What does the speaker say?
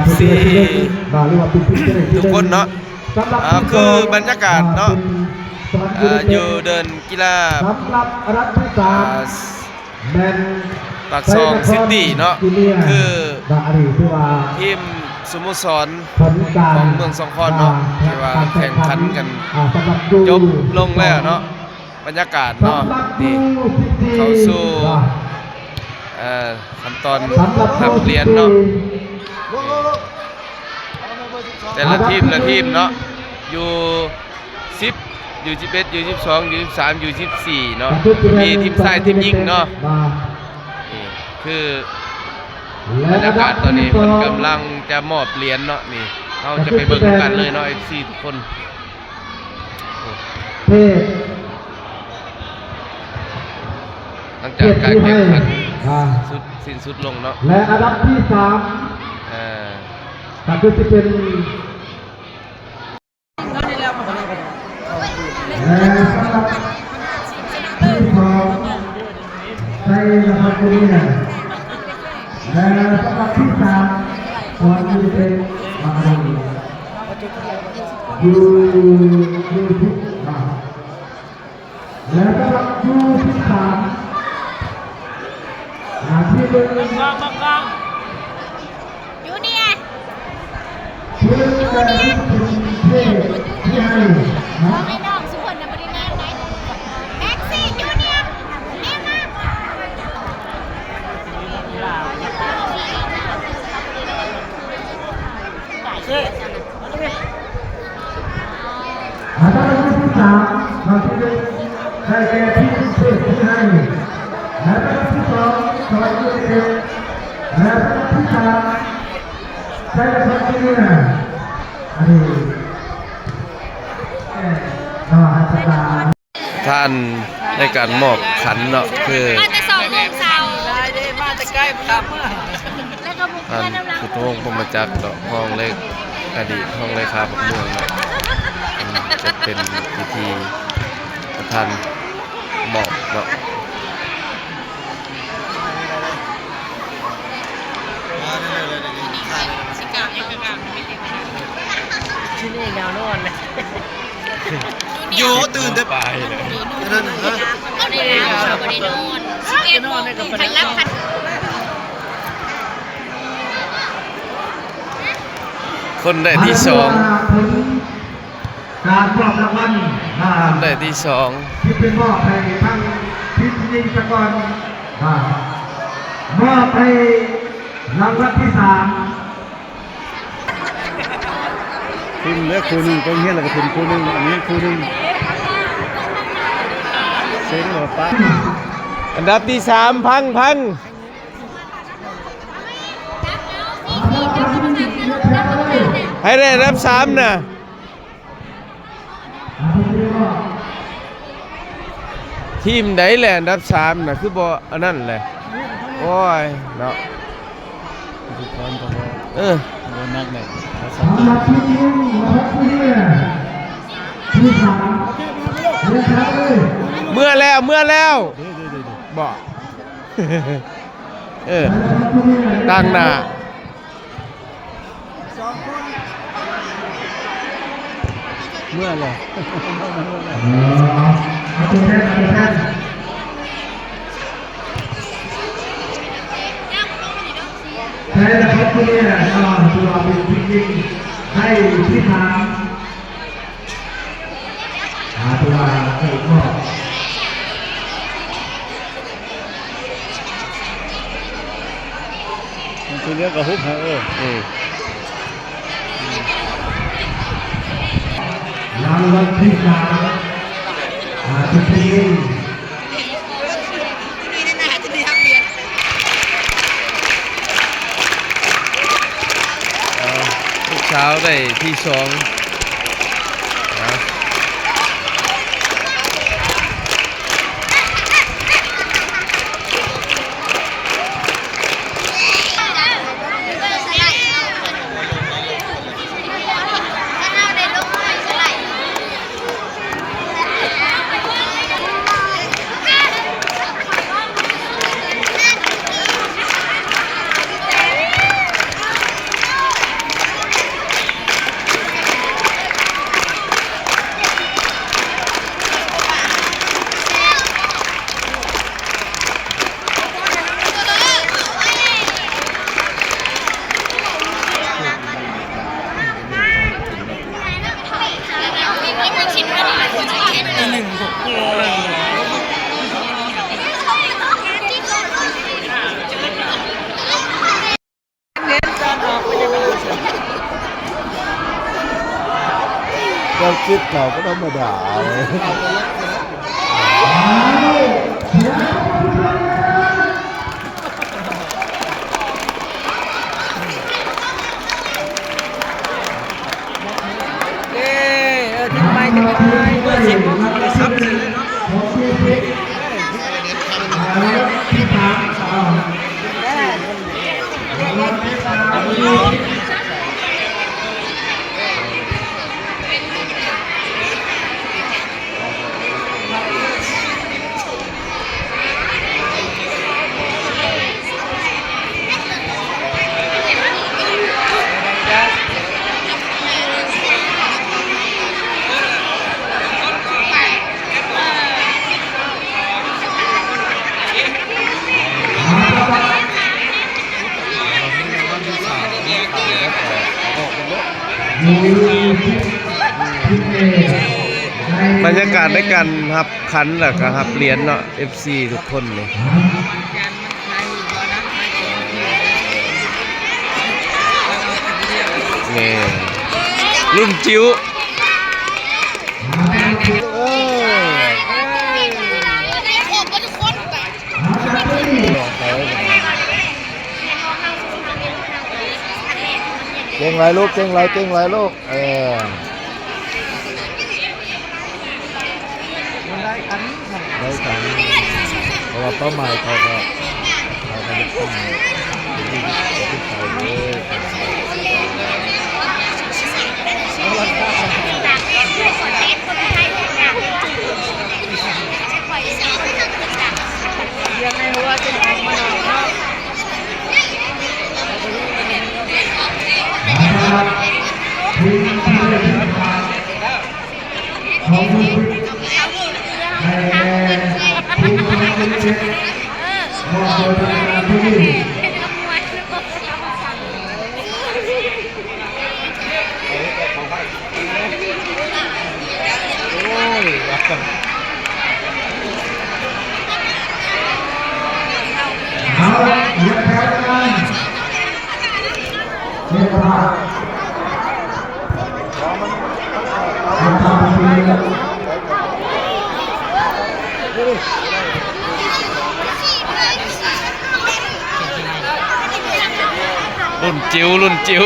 FC ทุกคนเนาะคือบรรยากาศเนาะอยู่เดินกีฬาปากซองซิตี้เนาะคือทีมสโมสรของเมืองสองคอนเนาะที่ว่าแข่งขันกันจบลงแล้วเนาะบรรยากาศเนาะนี่เข้าสู่ขั้นตอนนับเหรียญเนาะแต่ละทีมเนาะอยู่10อยู่11อยู่12อยู่13อยู่14เนาะมีทีมชายทีมหญิงเนาะนี่คือบรรยากาศตอนนี้มันกำลังจะมอบเหรียญเนาะนี่เราจะไปเบิ่งกันเลยเนาะ FC ทุกคนหลังจากการแข่งขันสิ้นสุดลงเนาะและอันดับที่3ก็คือจะเป็นและสำหรับที่2ในนะครับนี้และสำหรับที่3ควรจะเป็นมาอยู่ที่และสำหรับที่3ที่เป็นยูเนียของไอ้น้องสุพรรณบริณานไหนแม็กซี่ยูเนียเอ็มมาอันดับที่3เราจะได้แก่ที่ที่ให้อันดับที่2เราจะได้อันดับที่3ใช่ครับที่นี่นะอันนี้ท่านในการมอบขันเนาะคือมาจะ2 โมงเช้าได้มาจะใกล้ครับแล้วก็บุก ท่าน เพื่อนน้ำลัง ผู้ทวงพมจักรเนาะห้องเลขอดีตห้องเลขาประเมืองเนาะจะเป็นพิธีประธานมอบเนาะที่นี่แนวนอนเลย อยู่ตื่นแต่ไปนั่นฮะก็ได้แล้วก็ได้นอน11 โมงพันรับพันคนได้ที่2การมอบรางวัลคนได้ที่2ที่เป็นมอบให้ทั้งพิธีกรมอบให้รางวัลที่3ทีมเลือกคู่หนึ่งก็เงี้ยแล้วก็ทีมคู่หนึ่งอันนี้คู่หนึ่งเซ็งหรอป้าอันดับที่3พังให้ได้อันดับ3น่ะทีมไหนแหละอันดับ3น่ะคือบ่อันนั้นแหละโอ้ยเนาะทุกคนก็บ่นักเลยเมื่อแล้วบอกตั้งหน้าเมื่อเลยใช่แล้วครับที่นี่ตัวเป็นจริงๆให้ที่ทางตัวใส่หม้อคือเรียกกับฮุบฮะรางวัลที่3ที่นี่ทุกเช้าได้ที่2นะ ต้องคิดเก่าก็ธรรมดาเลย เย้ทิ้งไปทิ้งไปเบอร์10เลยซับสิเลยเนาะ บรรยากาศในการหับขันแล้วก็หับเหรียญเนาะ FC ทุกคนเลยนี่รุ่นจิ๋ว เก่งไรลูกเก่งไรเก่งไรลูกได้ขันเพราะว่าเป้าหมายเขาจะตั้งที่เขาเลยยังไงหัวจะออกมาหน่อยเนาะ เอาละเหยียบแถวกันเรียกว่ารุ่นจิ๋วรุ่นจิ๋ว